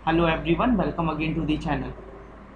Hello everyone, welcome again to the channel.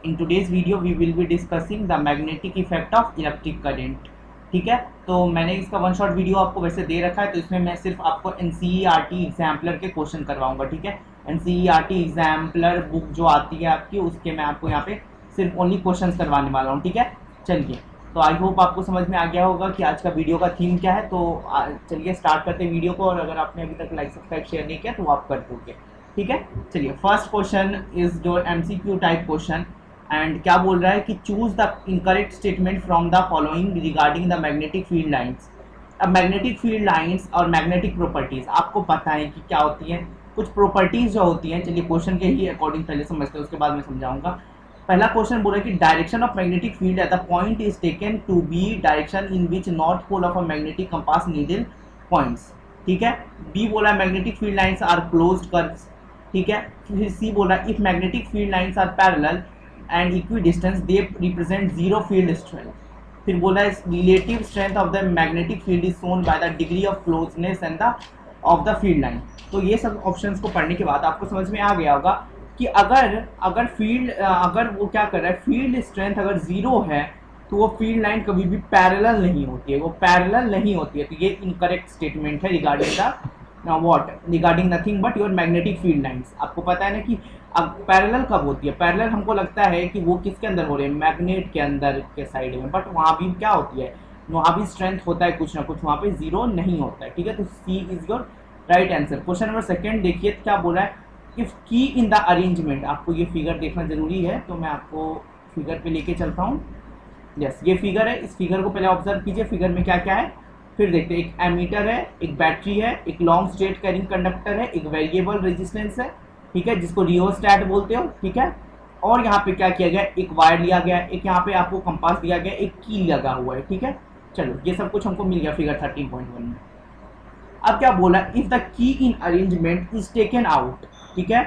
In today's video we will be discussing the magnetic effect of electric current. ठीक है, तो मैंने इसका one shot video आपको वैसे दे रखा है, तो इसमें मैं सिर्फ आपको NCERT एग्जाम्पलर के क्वेश्चन करवाऊंगा। ठीक है, NCERT एग्जाम्पलर बुक जो आती है आपकी, उसके मैं आपको यहाँ पे सिर्फ ओनली क्वेश्चन करवाने वाला हूँ। ठीक है, चलिए, तो आई होप आपको समझ में आ गया होगा कि आज का वीडियो का थीम क्या है। तो चलिए स्टार्ट करते हैं वीडियो को, और अगर आपने अभी तक लाइक सब्सक्राइब शेयर नहीं किया तो वो आप कर दोगे। ठीक है, चलिए, फर्स्ट क्वेश्चन इज जो MCQ टाइप क्वेश्चन, एंड क्या बोल रहा है कि choose the incorrect statement from the following regarding the magnetic field lines. अब मैग्नेटिक फील्ड लाइंस और मैग्नेटिक प्रॉपर्टीज आपको पता है कि क्या होती है, कुछ प्रॉपर्टीज जो होती हैं। चलिए क्वेश्चन के ही अकॉर्डिंग पहले समझते हैं, उसके बाद मैं समझाऊंगा। पहला क्वेश्चन बोला कि direction of magnetic field at the point is taken to be direction in which north pole of a magnetic compass needle points. ठीक है, बी बोला magnetic field lines are closed curves. ठीक है, फिर सी बोला if magnetic field lines are parallel and equidistant they represent zero field strength. फिर बोला relative strength of the magnetic field is shown by the degree of closeness and the of the field line. तो ये सब options को पढ़ने के बाद आपको समझ में आ गया होगा कि अगर अगर फील्ड अगर वो क्या कर रहा है, फील्ड स्ट्रेंथ अगर जीरो है तो वो फील्ड लाइन कभी भी पैरेलल नहीं होती है, वो पैरेलल नहीं होती है। तो ये इनकरेक्ट स्टेटमेंट है regarding the what, regarding nothing but your magnetic field lines. आपको पता है ना कि अब पैरेलल कब होती है, पैरेलल हमको लगता है कि वो किसके अंदर हो रहे हैं, मैग्नेट के अंदर के साइड में, बट वहाँ भी क्या होती है, वहाँ भी स्ट्रेंथ होता है कुछ ना कुछ, वहाँ पे जीरो नहीं होता है। ठीक है, तो C is your right answer. Question number second देखिए क्या बोला है, इफ की इन द अरेंजमेंट। आपको ये फिगर देखना जरूरी है, तो मैं आपको फिगर पे लेके चलता हूँ। यस, ये फिगर है, इस फिगर को पहले ऑब्जर्व कीजिए, फिगर में क्या क्या है फिर देखते हैं। एक एमीटर है, एक बैटरी है, एक लॉन्ग स्ट्रेट कैरिंग कंडक्टर है, एक वेरिएबल रेजिस्टेंस है, ठीक है, जिसको रियोस्टैट बोलते हो। ठीक है, और यहाँ पे क्या किया गया, एक वायर लिया गया, एक यहाँ पे आपको कंपास दिया गया, एक की लगा हुआ है। ठीक है, चलो ये सब कुछ हमको मिल गया फिगर 13.1 में। अब क्या बोला, if the key in arrangement is taken out, ठीक है,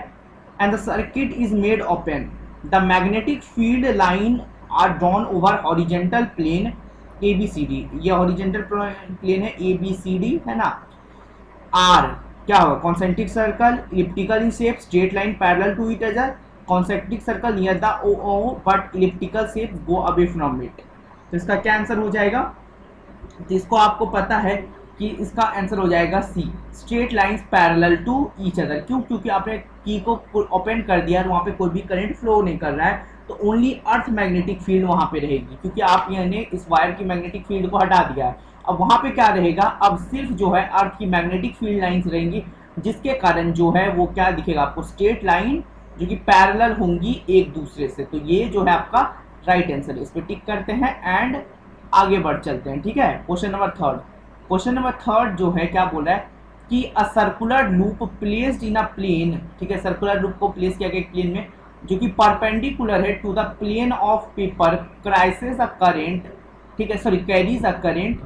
and the circuit is made open, the magnetic field line are drawn over horizontal plane ABCD। ये हॉरिजेंटल प्लेन है ABCD, है ना। आर क्या होगा, concentric circle, elliptical in shape, straight line parallel to each other, concentric circle near the OO but elliptical shape go away from it. तो इसका क्या आंसर हो जाएगा, तो इसको आपको पता है कि इसका आंसर हो जाएगा C, straight lines parallel to each other. क्यों, क्योंकि आपने की को ओपन कर दिया, वहाँ पे कोई भी करंट फ्लो नहीं कर रहा है, तो ओनली अर्थ मैग्नेटिक फील्ड वहाँ पे रहेगी, क्योंकि आप यानी इस वायर की मैग्नेटिक फील्ड को हटा दिया है। अब वहाँ पे क्या रहेगा, अब सिर्फ जो है अर्थ की मैग्नेटिक फील्ड लाइंस रहेंगी, जिसके कारण जो है वो क्या दिखेगा आपको, स्ट्रेट लाइन जो कि पैरेलल होंगी एक दूसरे से। तो ये जो है आपका राइट आंसर, इस पर टिक करते हैं एंड आगे बढ़ चलते हैं। ठीक है, question number third. Question number third जो है क्या बोला है कि a circular loop placed in a plane. ठीक है, सर्कुलर लूप को प्लेस किया गया एक प्लेन में जो कि परपेंडिकुलर है to the plane of paper, crisis a current, ठीक है, sorry carries a current,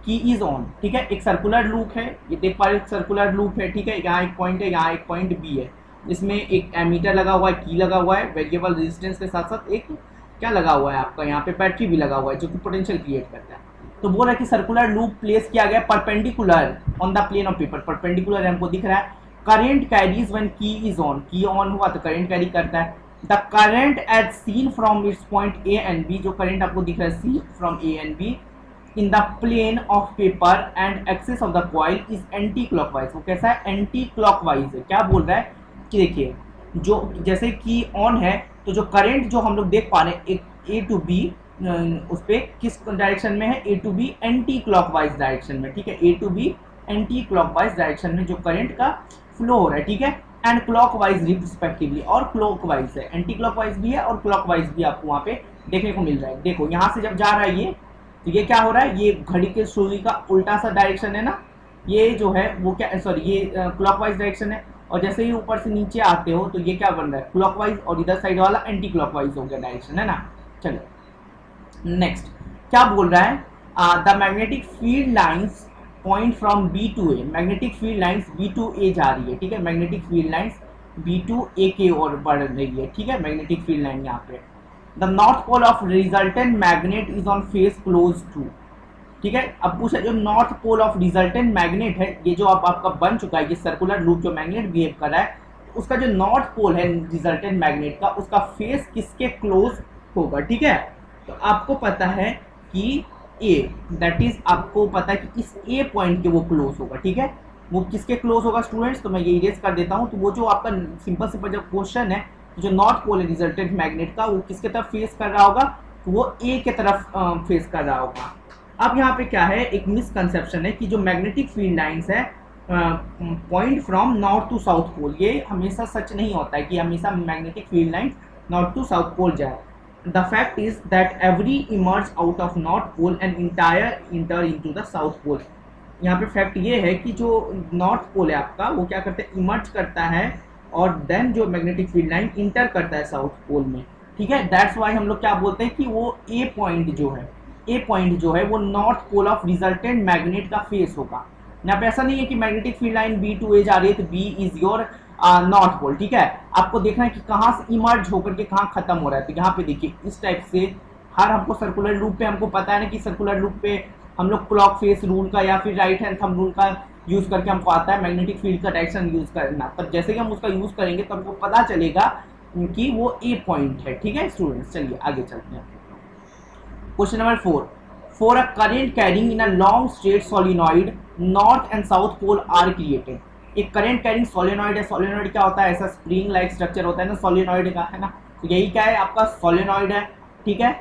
key is on. ठीक है, एक सर्कुलर लूप है, ये देख पा रहे सर्कुलर लूप है। ठीक है, यहाँ एक पॉइंट है, यहाँ एक पॉइंट बी है, इसमें एक एमीटर लगा हुआ है, की लगा हुआ है, वेरिएबल रेजिस्टेंस के साथ साथ एक क्या लगा हुआ है आपका, यहाँ पे बैटरी भी लगा हुआ है जो कि पोटेंशियल क्रिएट करता है। तो बोल रहा है कि सर्कुलर लूप प्लेस किया गया perpendicular on the plane of paper, perpendicular हमको दिख रहा है। Current carries when key is on, key on हुआ तो करंट कैरी करता है। The current as seen from its point A and B, जो करंट आपको दिख रहा है see from A and B in the plane of paper and axis of the coil is anti clockwise. वो कैसा है, एंटी क्लॉकवाइज है। क्या बोल रहा है कि देखिए, जो जैसे कि ऑन है तो जो करंट जो हम लोग देख पा रहे हैं एक ए टू बी, उस पर किस डायरेक्शन में है, A to B anti clockwise direction में। ठीक है, A to B anti clockwise direction में जो करंट का फ्लो हो रहा है। ठीक है, एंड क्लॉकवाइज रिस्पेक्टिवली, और क्लॉकवाइज है, एंटी क्लॉकवाइज भी है और क्लॉकवाइज भी आपको वहाँ पे देखने को मिल रहा है। देखो यहाँ से जब जा रहा है ये, तो ये क्या हो रहा है, ये घड़ी के सुई का उल्टा सा डायरेक्शन है ना, ये जो है वो क्या, सॉरी ये क्लॉकवाइज डायरेक्शन है। और जैसे ही ऊपर से नीचे आते हो तो ये क्या बन रहा है, क्लॉकवाइज, और इधर साइड वाला एंटी क्लॉकवाइज हो गया डायरेक्शन, है ना। चलो नेक्स्ट क्या बोल रहा है, the magnetic field lines point from B to A, magnetic field lines B to A जा रही है। ठीक है, magnetic field lines B to A के ओर बढ़ रही है। ठीक है, मैग्नेटिक फील्ड लाइन यहाँ पे, the north pole of resultant magnet is on face close to. ठीक है, अब पूछा जो north pole of resultant magnet है, ये जो अब आपका बन चुका है, ये सर्कुलर लूप जो मैग्नेट बिहेव कर रहा है, उसका जो नॉर्थ पोल है रिजल्टेंट मैग्नेट का, उसका फेस किसके क्लोज होगा, ठीक है। तो आपको पता है कि ए, दैट इज आपको पता है कि इस ए पॉइंट के वो क्लोज होगा, ठीक है। वो किसके क्लोज होगा स्टूडेंट्स, तो मैं ये इरेज कर देता हूँ। तो वो जो आपका सिंपल सिंपल जो क्वेश्चन है, जो नॉर्थ पोल है रिजल्टेंट मैग्नेट का, वो किसके तरफ फेस कर रहा होगा, तो वो ए के तरफ फेस कर रहा होगा। अब यहाँ पे क्या है, एक मिसकंसेप्शन है कि जो मैग्नेटिक फील्ड लाइंस है point from north to south pole, ये हमेशा सच नहीं होता है कि हमेशा magnetic field lines north to south pole जाए। The fact is that every emerge out of north pole and entire enter into the south pole. यहाँ पे फैक्ट ये है कि जो नॉर्थ पोल है आपका, वो क्या करता है, इमर्ज करता है और देन जो मैग्नेटिक फील्ड लाइन इंटर करता है साउथ पोल में, ठीक है। दैट्स वाई हम लोग क्या बोलते हैं कि वो ए पॉइंट जो है वो north pole of resultant magnet का फेस होगा। यहाँ पे ऐसा नहीं है कि magnetic field line B to A जा रही है तो B is your north pole, ठीक है। आपको देखना है कि कहाँ से इमर्ज होकर के कहाँ खत्म हो रहा है। तो यहाँ पे देखिए इस टाइप से हर हमको सर्कुलर लूप पे हमको पता है ना कि सर्कुलर लूप पे हम लोग क्लॉक फेस रूल का या फिर राइट हैंड थंब रूल का यूज करके हमको आता है मैग्नेटिक फील्ड का डायरेक्शन यूज करना। तब जैसे कि हम उसका यूज करेंगे तो हमको पता चलेगा कि वो ए पॉइंट है, ठीक है स्टूडेंट्स। चलिए आगे चलते हैं। Question number 4, for a current carrying in a long straight solenoid north and south pole are created. एक करंट कैरिंग सोलिनॉइड है। सोलिनॉइड क्या होता है, ऐसा स्प्रिंग लाइक स्ट्रक्चर होता है ना सोलिनॉइड का, है ना। तो यही क्या है, आपका सोलिनॉइड है, ठीक है।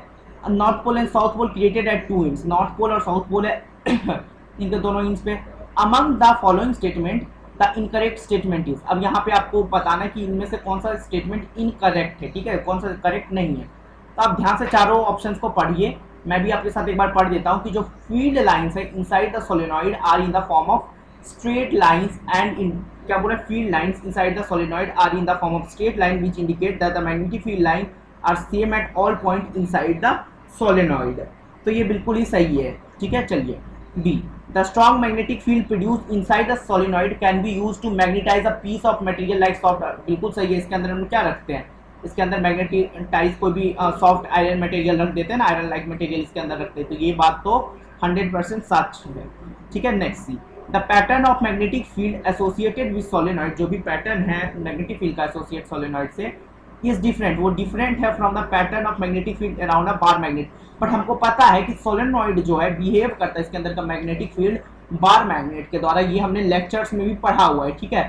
North pole and south pole created at 2 ends, north pole और साउथ पोल है इनके दोनों इंच पे। Among the following statement the incorrect statement is. अब यहाँ पे आपको बताना है कि इनमें से कौन सा स्टेटमेंट इनकरेक्ट है, ठीक है, कौन सा करेक्ट नहीं है। तो आप ध्यान से चारों ऑप्शंस को पढ़िए। मैं भी आपके साथ एक बार पढ़ देता हूँ कि जो फील्ड लाइंस है inside the solenoid are in the form of straight lines and in क्या बोला, field lines inside the solenoid are in the form of straight line which indicate that the magnetic field line are same at all point inside the solenoid. तो ये बिल्कुल ही सही है, ठीक है। चलिए B, the strong magnetic field produced inside the solenoid can be used to magnetise a piece of material like soft. बिल्कुल सही है। इसके अंदर हम क्या रखते हैं, इसके अंदर मैग्नेटाइज कोई भी सॉफ्ट आयरन मटेरियल रख देते हैं ना, आयरन लाइक मटेरियल इसके अंदर रखते हैं। तो ये बात तो 100% सच है, ठीक है। Next C, the pattern of magnetic field associated with solenoid, जो भी पैटर्न है मैग्नेटिक फील्ड का एसोसिएट सोलेनॉइड से, इज डिफरेंट, वो डिफरेंट है from the pattern of magnetic field around a bar magnet. But हमको पता है कि सोलेनॉइड जो है बिहेव करता है इसके अंदर का मैग्नेटिक फील्ड बार मैग्नेट के द्वारा। ये हमने लेक्चर्स में भी पढ़ा हुआ है, ठीक है।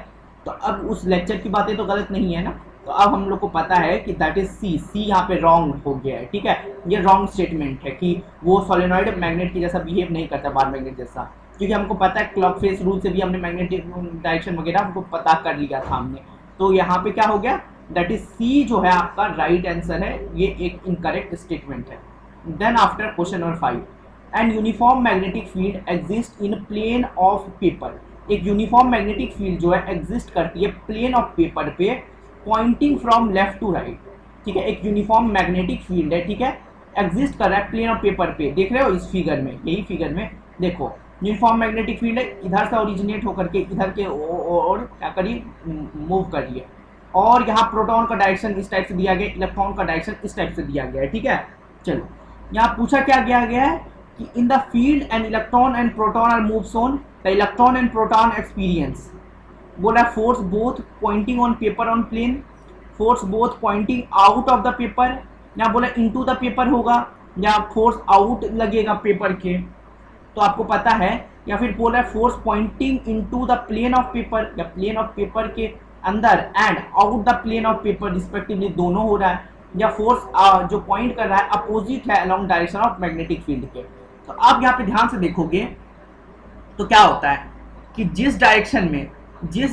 तो अब उस लेक्चर की बातें तो गलत नहीं है ना। तो अब हम लोग को पता है कि दैट इज सी यहाँ पे रॉन्ग हो गया है, ठीक है। ये रॉन्ग स्टेटमेंट है कि वो सोलेनॉइड मैग्नेट की जैसा बिहेव नहीं करता, बार मैग्नेट जैसा, क्योंकि हमको पता है क्लॉक फेस रूल से भी हमने मैग्नेटिक डायरेक्शन वगैरह हमको पता कर लिया था हमने। तो यहाँ पे क्या हो गया, दैट इज सी जो है आपका राइट आंसर है, ये एक इनकरेक्ट स्टेटमेंट है। Then after question number 5, and uniform magnetic field exist in plane of paper. एक यूनिफॉर्म मैग्नेटिक फील्ड जो है एग्जिस्ट करती है प्लेन ऑफ पेपर पे pointing from left to right, ठीक है। एक यूनिफॉर्म मैग्नेटिक फील्ड है, ठीक है, एग्जिस्ट कर रहा है प्लेन ऑफ पेपर पे। देख रहे हो इस फिगर में, यही फिगर में देखो यूनिफॉर्म मैग्नेटिक फील्ड है, इधर से ओरिजिनेट होकर के इधर के और क्या करिए, मूव करिए। और यहाँ प्रोटॉन का डायरेक्शन इस टाइप से दिया गया, इलेक्ट्रॉन का डायरेक्शन इस टाइप से दिया गया है, ठीक है। चलो यहाँ पूछा क्या गया है कि in the field and electron and proton are moves on the electron and proton experience. बोला force both pointing on paper on plane, force both pointing out of the paper, या बोला इनटू द पेपर होगा, या force out लगेगा paper के, तो आपको पता है। या फिर बोला force pointing into the plane of paper, या प्लेन ऑफ पेपर के अंदर and out the plane of paper respectively, दोनों हो रहा है। या फोर्स जो पॉइंट कर रहा है अपोजिट है along direction of magnetic field के। तो आप यहाँ पे ध्यान से देखोगे तो क्या होता है कि जिस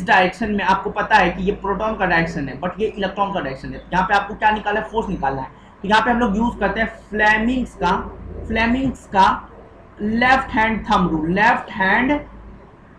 डायरेक्शन में आपको पता है कि ये प्रोटॉन का डायरेक्शन है बट ये इलेक्ट्रॉन का डायरेक्शन है, यहाँ पे आपको क्या निकालना है, फोर्स निकालना है। तो यहाँ पे हम लोग यूज करते हैं फ्लेमिंग्स का left hand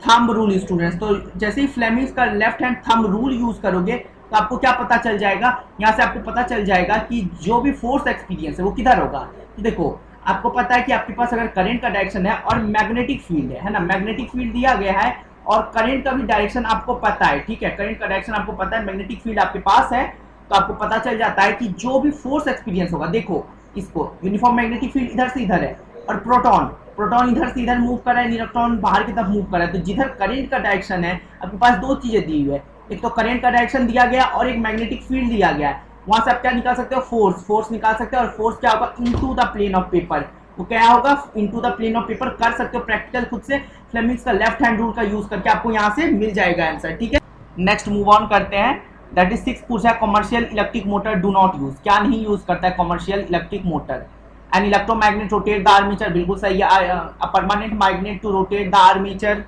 thumb rule students. तो जैसे ही फ्लेमिंग्स का left hand thumb rule use करोगे तो आपको क्या पता चल जाएगा, यहाँ से आपको पता चल जाएगा कि जो भी फोर्स एक्सपीरियंस है वो किधर होगा। तो देखो आपको पता है कि आपके पास अगर करंट का डायरेक्शन है और मैग्नेटिक फील्ड है ना, मैग्नेटिक फील्ड दिया गया है और करंट का भी डायरेक्शन आपको पता है, ठीक है, करंट का डायरेक्शन आपको पता है, मैग्नेटिक फील्ड आपके पास है, तो आपको पता चल जाता है कि जो भी फोर्स एक्सपीरियंस होगा, देखो इसको यूनिफॉर्म मैग्नेटिक फील्ड इधर से इधर है और प्रोटॉन इधर से इधर मूव कर रहा है, इलेक्ट्रॉन बाहर की तरफ मूव कर रहा है। तो जिधर करंट का डायरेक्शन है आपके पास दो चीजें दी हुई है, एक तो करंट का डायरेक्शन दिया गया और एक मैग्नेटिक फील्ड दिया गया है, वहां से आप क्या निकाल सकते हो, फोर्स निकाल सकते हो। और फोर्स क्या होगा, into the plane of paper, तो क्या होगा, into the plane of paper. कर सकते हो प्रैक्टिकल खुद से, फ्लेमिंग्स का लेफ्ट हैंड रूल का यूज करके आपको यहाँ से मिल जाएगा आंसर, ठीक है। नेक्स्ट मूव ऑन करते हैं, दैट इज 6 पूछा है, commercial electric motor do not use, क्या नहीं यूज करता है commercial electric motor. An electromagnet rotate the armature, बिल्कुल सही है, permanent magnet to rotate the armature,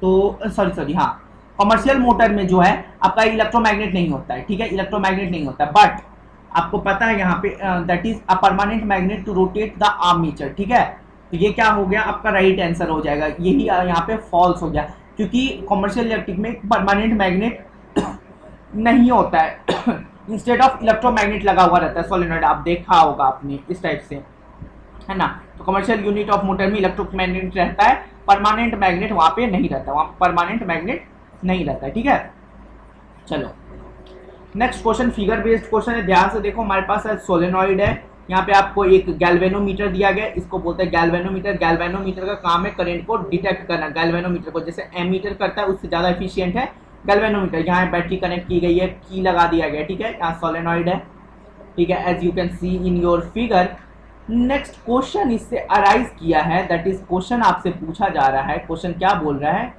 तो सॉरी हाँ, कमर्शियल मोटर में जो है आपका इलेक्ट्रोमैग्नेट नहीं होता है, ठीक है, इलेक्ट्रोमैग्नेट नहीं होता है, बट आपको पता है यहाँ पे that is a permanent magnet to rotate the armature, ठीक है। तो ये क्या हो गया, आपका राइट आंसर हो जाएगा, यही यहाँ पे फॉल्स हो गया, क्योंकि कमर्शियल इलेक्ट्रिक में परमानेंट मैग्नेट नहीं होता है इंस्टेड ऑफ इलेक्ट्रोमैग्नेट लगा हुआ रहता है सोलेनॉइड, आप देखा होगा आपने इस टाइप से, है ना। तो कमर्शियल यूनिट ऑफ मोटर में इलेक्ट्रोमैग्नेट रहता है, परमानेंट मैग्नेट वहां पे नहीं रहता, वहां परमानेंट मैग्नेट नहीं रहता है, ठीक है। चलो next question figure based question है, ध्यान से देखो, हमारे पास सोलेनॉइड है, यहाँ पे आपको एक गैल्वेनोमीटर दिया गया, इसको बोलते हैं गैल्वेनोमीटर। गैल्वेनोमीटर का काम है करंट को डिटेक्ट करना, गैल्वेनोमीटर को जैसे एमीटर करता है उससे ज़्यादा एफिशिएंट है गैल्वेनोमीटर। यहाँ बैटरी कनेक्ट की गई है, की लगा दिया गया, ठीक है, यहाँ सोलेनॉइड है, ठीक है, as you can see in your figure. Next question इससे अराइज किया है, दैट इज क्वेश्चन आपसे पूछा जा रहा है, क्वेश्चन क्या बोल रहा है,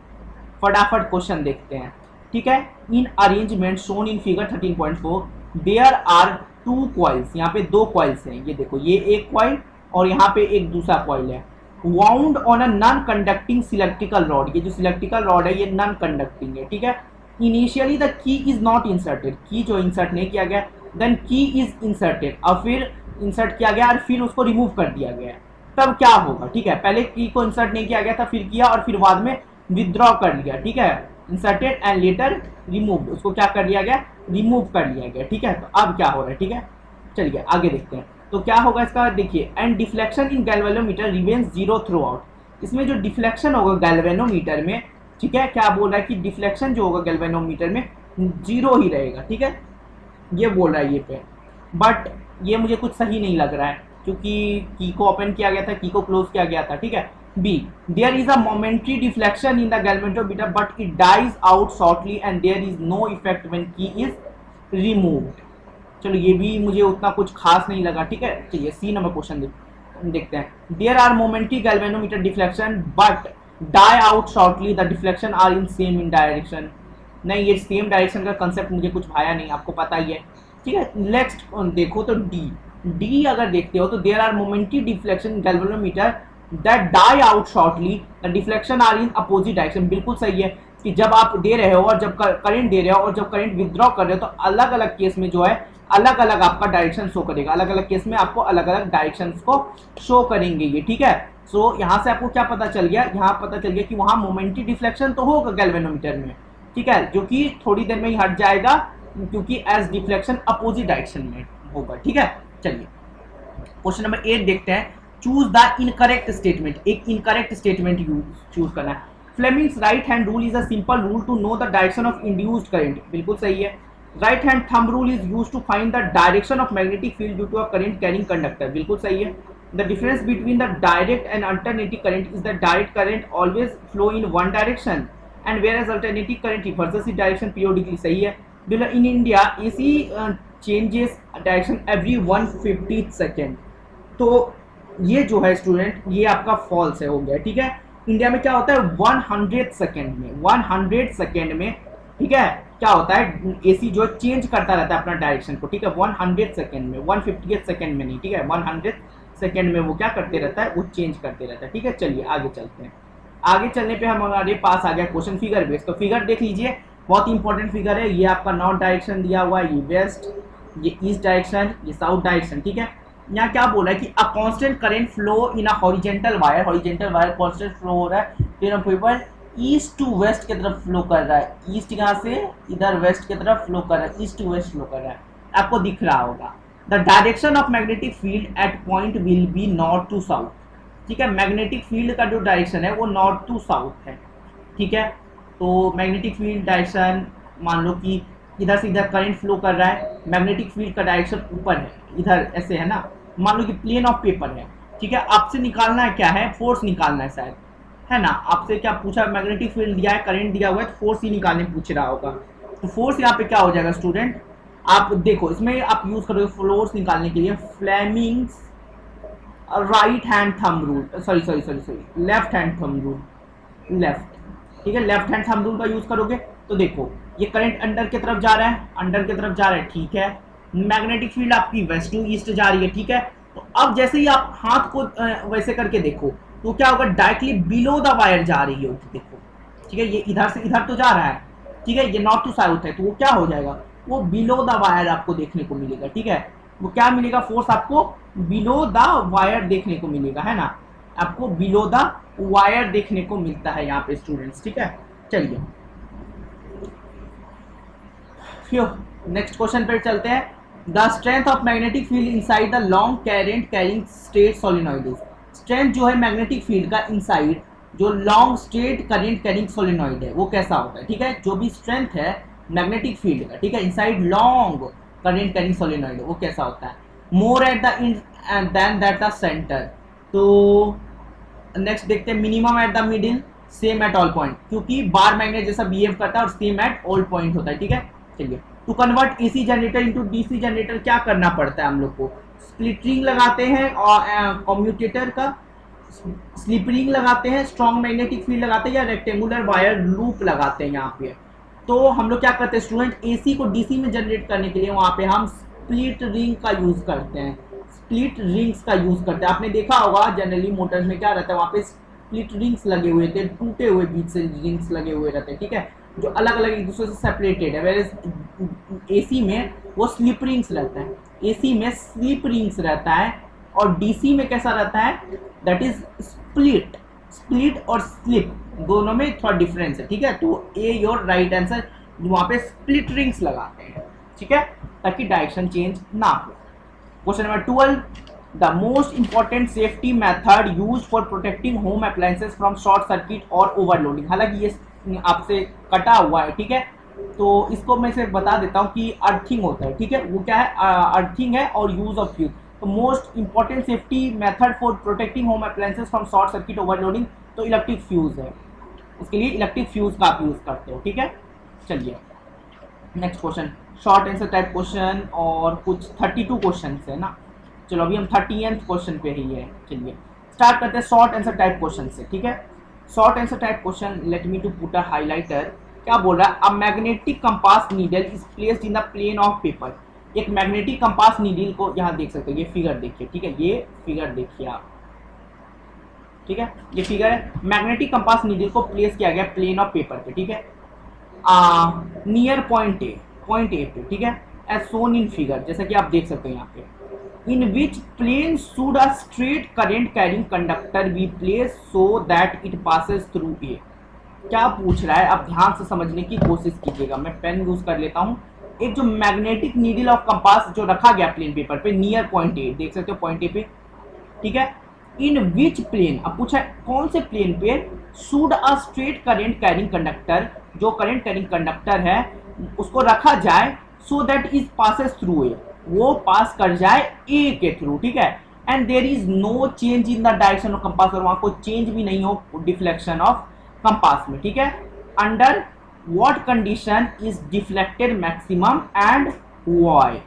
फटाफट क्वेश्चन देखते हैं, ठीक है। In arrangement shown in figure 13.4 there are 2 coils, यहाँ पे 2 कॉइल्स हैं, ये देखो, ये एक कॉइल और यहाँ पे एक दूसरा कॉइल है, wound on a non conducting cylindrical rod, ये जो सिलेक्ट्रिकल रॉड है ये नॉन कंडक्टिंग है, ठीक है। Initially the key is not inserted, की जो इंसर्ट नहीं किया गया, देन की इज इंसर्टेड, और फिर इंसर्ट किया गया और फिर उसको रिमूव कर दिया गया, तब क्या होगा, ठीक है। पहले की को इंसर्ट नहीं किया गया था, फिर किया और फिर बाद में विदड्रॉ कर लिया, ठीक है, इंसर्टेड एंड लेटर रिमूव, उसको क्या कर दिया गया, रिमूव कर लिया गया, ठीक है। तो अब क्या हो रहा है, ठीक है, चलिए आगे देखते हैं, तो क्या होगा इसका, देखिए, and deflection in galvanometer remains 0 through out, इसमें जो डिफ्लेक्शन होगा गैल्वेनोमीटर में, ठीक है, क्या बोल रहा है कि डिफ्लेक्शन जो होगा गैल्वेनोमीटर में 0 ही रहेगा, ठीक है, ये बोल रहा है ये पे, बट ये मुझे कुछ सही नहीं लग रहा है, क्योंकि की को ओपन किया गया था, की को क्लोज किया गया था, ठीक है। B, there is a momentary deflection in the galvanometer but it dies out shortly and there is no effect when key is removed. चलो ये भी मुझे उतना कुछ खास नहीं लगा, ठीक है। चलिए सी नंबर क्वेश्चन देखते हैं, there are momentary galvanometer deflection but die out shortly, the deflection are in same in direction, नहीं ये सेम डायरेक्शन का कंसेप्ट मुझे कुछ भाया नहीं, आपको पता ही है, ठीक है। नेक्स्ट देखो तो डी अगर देखते हो तो there are momentary deflection galvanometer that die out shortly, the deflection are in opposite direction, बिल्कुल सही है कि जब आप दे रहे हो और जब करंट दे रहे हो और जब करंट विथड्रॉ कर रहे हो तो अलग अलग केस में जो है अलग अलग आपका डायरेक्शन शो करेगा, अलग अलग केस में आपको अलग अलग डायरेक्शन को शो करेंगे ये, ठीक है। सो यहाँ से आपको क्या पता चल गया, यहाँ पता चल गया कि वहाँ मोमेंटरी डिफ्लेक्शन तो होगा गैल्वेनोमीटर में, ठीक है, जो कि थोड़ी देर में ही हट जाएगा क्योंकि एज डिफ्लेक्शन अपोजिट डायरेक्शन में होगा, ठीक है। चलिए क्वेश्चन नंबर 8 देखते हैं, चूज द इनकरेक्ट स्टेटमेंट, एक इनकरेक्ट स्टेटमेंट चूज करना है। Fleming's right hand rule is a simple rule to know the direction of induced current, बिल्कुल सही है। Right hand thumb rule is used to find the direction of magnetic field due to a current carrying conductor, बिल्कुल सही है। The difference between the direct and alternative current is the direct current always flow in one direction and where alternative current reverses it direction periodically, सही है। In India AC changes direction every 1/50 second, तो ये जो है student ये आपका false है, हो गया, ठीक है। इंडिया में क्या होता है 100 सेकेंड में, 100 सेकेंड में, ठीक है, क्या होता है AC जो चेंज करता रहता है अपना डायरेक्शन को, ठीक है, 100 सेकेंड में, 150 सेकेंड में नहीं, ठीक है, 100 सेकेंड में वो क्या करते रहता है, वो चेंज करते रहता है, ठीक है। चलिए आगे चलते हैं, आगे चलने पे हमारे पास आ गया क्वेश्चन फिगर बेस, तो फिगर देख लीजिए, बहुत इंपॉर्टेंट फिगर है, ये आपका नॉर्थ डायरेक्शन दिया हुआ है, ये वेस्ट, ये ईस्ट डायरेक्शन, ये साउथ डायरेक्शन, ठीक है। यहाँ क्या बोला है कि a constant current flow in a horizontal wire constant flow हो रहा है, तीनों पेपर ईस्ट टू वेस्ट की तरफ फ्लो कर रहा है, ईस्ट यहाँ से इधर वेस्ट की तरफ फ्लो कर रहा है, ईस्ट टू वेस्ट फ्लो कर रहा है, आपको दिख रहा होगा। The direction of magnetic field at point will be north to south, ठीक है, मैग्नेटिक फील्ड का जो डायरेक्शन है वो नॉर्थ टू साउथ है, ठीक है। तो मैग्नेटिक फील्ड डायरेक्शन मान लो कि इधर से इधर करंट फ्लो कर रहा है, मैग्नेटिक फील्ड का डायरेक्शन ऊपर है, इधर ऐसे है ना, मान लो कि प्लेन ऑफ पेपर है, ठीक है। आपसे निकालना है क्या है, फोर्स निकालना है शायद, है ना, आपसे क्या पूछा, मैग्नेटिक फील्ड दिया है, करंट दिया हुआ है, तो फोर्स ही निकालने पूछ रहा होगा। तो फोर्स यहाँ पे क्या हो जाएगा स्टूडेंट, आप देखो इसमें आप यूज करोगे फोर्स निकालने के लिए Fleming's right hand thumb rule, sorry left hand thumb rule, left, ठीक है, लेफ्ट हैंड थंब रूल का यूज करोगे। तो देखो ये करंट अंडर की तरफ जा रहा है, अंडर की तरफ जा रहा है, ठीक है, मैग्नेटिक फील्ड आपकी वेस्ट टू ईस्ट जा रही है, ठीक है। तो अब जैसे ही आप हाथ को वैसे करके देखो तो क्या होगा, डायरेक्टली बिलो द वायर जा रही होगी, देखो, ठीक है, ये इधर से इधर तो जा रहा है, ठीक है, ये नॉर्थ टू साउथ है, तो वो क्या हो जाएगा, वो बिलो द वायर आपको देखने को मिलेगा, ठीक है, वो क्या मिलेगा, फोर्स आपको बिलो द वायर देखने को मिलेगा, है ना, आपको बिलो द वायर देखने को मिलता है यहाँ पे स्टूडेंट्स, ठीक है। चलिए फिर नेक्स्ट क्वेश्चन पे चलते हैं। The strength of magnetic field inside the long current carrying straight solenoid, strength जो है मैग्नेटिक फील्ड का इनसाइड जो long straight current carrying solenoid है वो कैसा होता है, ठीक है, जो भी स्ट्रेंथ है मैग्नेटिक फील्ड का, ठीक है, inside long current carrying solenoid वो कैसा होता है, more at the end than that the centre. तो नेक्स्ट देखते हैं minimum at the middle, same at all point, क्योंकि बार मैग्नेट जैसा बिहेव करता है और सेम एट ऑल पॉइंट होता है, ठीक है। चलिए to convert AC generator into DC generator क्या करना पड़ता है हम लोग को, स्प्लिट रिंग लगाते हैं और कम्यूटेटर का स्लिप रिंग लगाते हैं, स्ट्रॉन्ग मैग्नेटिक फील्ड लगाते हैं या रेक्टेंगुलर वायर लूप लगाते हैं यहाँ पे। तो हम लोग क्या करते हैं स्टूडेंट, एसी को डीसी में जनरेट करने के लिए वहाँ पे हम स्प्लिट रिंग का यूज करते हैं, स्प्लिट रिंग्स का यूज करते हैं। आपने देखा होगा जनरली मोटर्स में क्या रहता है, वहाँ पे स्प्लिट रिंग्स लगे हुए थे, टूटे हुए बीच से रिंग्स लगे हुए रहते हैं, ठीक है, जो अलग अलग एक दूसरे से सेपरेटेड है, वेयर एसी में वो स्लिप रिंग्स रहता है, एसी में स्लिप रिंग्स रहता है और डीसी में कैसा रहता है, दैट इज स्प्लिट, स्प्लिट और स्लिप दोनों में थोड़ा डिफरेंस है, ठीक है। तो ए योर राइट आंसर, वहाँ पे स्प्लिट रिंग्स लगाते हैं, ठीक है, ताकि डायरेक्शन चेंज ना हो। Question number 12, the most important safety method use for protecting home appliances from short circuit और ओवरलोडिंग, हालांकि ये आपसे कटा हुआ है, ठीक है, तो इसको मैं से बता देता हूँ कि अर्थिंग होता है, ठीक है, वो क्या है, अर्थिंग है और यूज ऑफ फ्यूज। तो most important safety method for protecting home appliances from short circuit overloading, तो इलेक्ट्रिक फ्यूज है, उसके लिए इलेक्ट्रिक फ्यूज का आप यूज करते हो, ठीक है। चलिए next question, short answer type question और कुछ 32 क्वेश्चन है ना, चलो अभी हम 30th क्वेश्चन पे ही है। चलिए स्टार्ट करते हैं शॉर्ट आंसर टाइप क्वेश्चन से, ठीक है। Short answer type question, let me to put a highlighter, क्या बोल रहा है, a magnetic compass needle is placed in the plane of paper, एक मैग्नेटिक कंपास नीडल को यहाँ देख सकते हो, ये फिगर देखिए, ठीक है, ये फिगर देखिए आप, ठीक है, ये फिगर है, मैग्नेटिक कंपास नीडल को प्लेस किया गया प्लेन ऑफ पेपर पे, ठीक है, नियर पॉइंट ए पे, ठीक है, एज सोन इन फिगर, जैसा कि आप देख सकते हो यहाँ पे, in which plane should a straight current carrying conductor be place so that it passes through A, क्या पूछ रहा है, आप ध्यान से समझने की कोशिश कीजिएगा, मैं पेन यूज कर लेता हूँ। एक जो मैग्नेटिक नीडल ऑफ कंपास जो रखा गया प्लेन पेपर पे नियर पॉइंट ए, देख सकते हो पॉइंट ए पे, ठीक है, इन विच प्लेन, अब पूछा कौन से प्लेन पे, should a straight current carrying conductor, जो करंट कैरिंग कंडक्टर है उसको रखा जाए, so that is passes through A, वो पास कर जाए ए के थ्रू, ठीक है, and there is no change in the direction of compass, और वहां को चेंज भी नहीं हो डिफ्लेक्शन ऑफ कंपास में, ठीक है, under what condition is deflected maximum and why.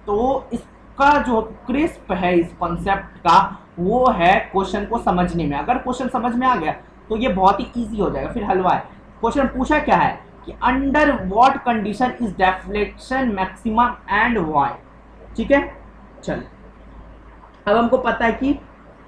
तो इसका जो क्रिस्प है इस कॉन्सेप्ट का वो है क्वेश्चन को समझने में, अगर क्वेश्चन समझ में आ गया तो ये बहुत ही इजी हो जाएगा, फिर हलवा है। क्वेश्चन पूछा क्या है कि under what condition is deflection maximum and why, ठीक है। चल अब हमको पता है कि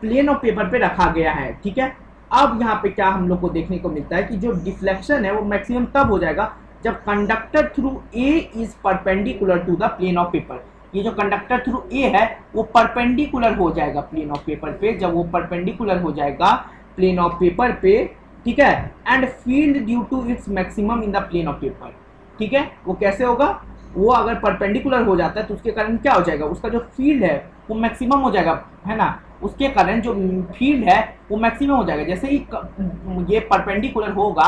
प्लेन ऑफ पेपर पे रखा गया है, ठीक है। अब यहाँ पे क्या हम लोग को देखने को मिलता है कि जो डिफ्लेक्शन है वो मैक्सिमम तब हो जाएगा जब conductor through A is perpendicular to the plane of paper, ये जो कंडक्टर थ्रू ए है वो परपेंडिकुलर हो जाएगा प्लेन ऑफ पेपर पे, जब वो परपेंडिकुलर हो जाएगा प्लेन ऑफ पेपर पे, ठीक है, and field due to its maximum in the plane of paper, ठीक है, वो कैसे होगा, वो अगर परपेंडिकुलर हो जाता है तो उसके कारण क्या हो जाएगा, उसका जो फील्ड है वो मैक्सिमम हो जाएगा, है ना, उसके कारण जो फील्ड है वो मैक्सिमम हो जाएगा, जैसे ही ये परपेंडिकुलर होगा,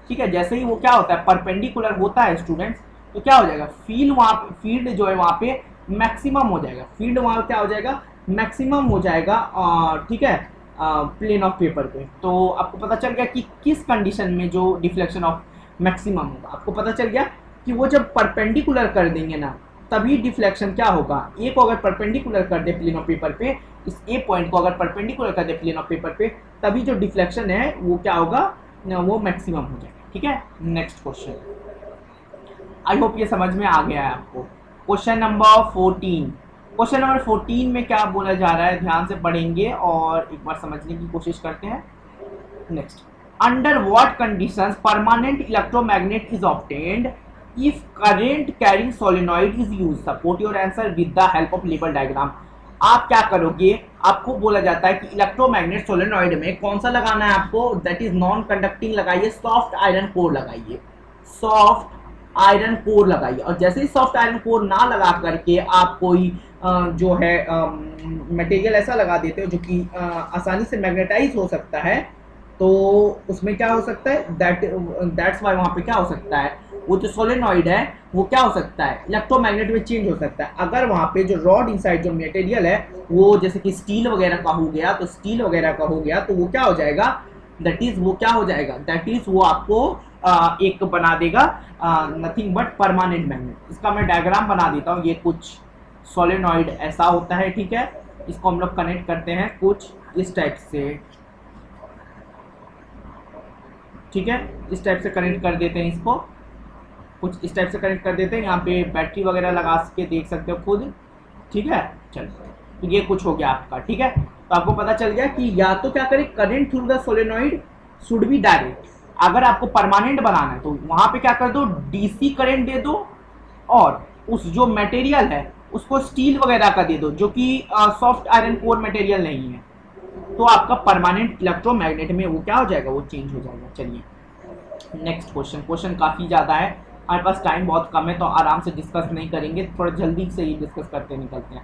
ठीक है, जैसे ही वो क्या होता है परपेंडिकुलर होता है स्टूडेंट्स, तो क्या हो जाएगा, फील्ड जो है वहाँ पे मैक्सिमम हो जाएगा, फील्ड वहाँ क्या हो जाएगा, मैक्सिमम हो जाएगा, ठीक है, प्लेन ऑफ पेपर पे। तो आपको पता चल गया कि किस कंडीशन में जो डिफ्लेक्शन ऑफ मैक्सिमम होगा, आपको पता चल गया कि वो जब परपेंडिकुलर कर देंगे ना तभी डिफ्लेक्शन क्या होगा, ए को अगर परपेंडिकुलर कर दे प्लेन ऑफ पेपर पे, इस ए पॉइंट को अगर परपेंडिकुलर कर दे प्लेन ऑफ पेपर पे, तभी जो डिफ्लेक्शन है वो क्या होगा, वो मैक्सिमम हो जाएगा। ठीक है, नेक्स्ट क्वेश्चन, आई होप ये समझ में आ गया है आपको। क्वेश्चन नंबर 14, क्वेश्चन नंबर 14 में क्या बोला जा रहा है, ध्यान से पढ़ेंगे और एक बार समझने की कोशिश करते हैं। Next, under what conditions permanent electromagnet is obtained if current carrying solenoid is used, support your answer with the help of label diagram. आप क्या करोगे, आपको बोला जाता है कि इलेक्ट्रोमैग्नेट सोलेनॉइड में कौन सा लगाना है आपको, दैट इज नॉन कंडक्टिंग लगाइए, सॉफ्ट आयरन कोर लगाइए, सॉफ्ट आयरन कोर लगाइए। और जैसे ही सॉफ्ट आयरन कोर ना लगा करके आप कोई जो है मटेरियल ऐसा लगा देते हो जो कि आसानी से मैग्नेटाइज हो सकता है, तो उसमें क्या हो सकता है, दैट्स वाई वहाँ पे क्या हो सकता है, वो जो सोलेनॉइड है वो क्या हो सकता है, इलेक्ट्रोमैग्नेट में चेंज हो सकता है। अगर वहाँ पे जो रॉड इनसाइड जो मटेरियल है वो जैसे कि स्टील वगैरह का हो गया, तो स्टील वगैरह का हो गया तो वो क्या हो जाएगा, दैट इज वो क्या हो जाएगा, दैट इज वो आपको एक बना देगा नथिंग बट परमानेंट मैग्नेट। इसका मैं डायग्राम बना देता हूँ। ये कुछ सोलेनॉइड ऐसा होता है, ठीक है, इसको हम लोग कनेक्ट करते हैं कुछ इस टाइप से, ठीक है, इस टाइप से कनेक्ट कर देते हैं, इसको कुछ इस टाइप से कनेक्ट कर देते हैं। यहाँ पे बैटरी वगैरह लगा के देख सकते हो खुद, ठीक है। चलो, तो ये कुछ हो गया आपका, ठीक है। तो आपको पता चल गया कि या तो क्या करें, current through the solenoid should be direct, अगर आपको परमानेंट बनाना है तो वहां पे क्या कर दो, डीसी करंट दे दो, और उस जो मटेरियल है उसको स्टील वगैरह का दे दो जो कि सॉफ्ट आयरन कोर मटेरियल नहीं है, तो आपका परमानेंट इलेक्ट्रोमैग्नेट में वो क्या हो जाएगा, वो चेंज हो जाएगा। चलिए नेक्स्ट क्वेश्चन, क्वेश्चन काफ़ी ज़्यादा है, हमारे पास टाइम बहुत कम है तो आराम से डिस्कस नहीं करेंगे, थोड़ा जल्दी से ही डिस्कस करते निकलते हैं,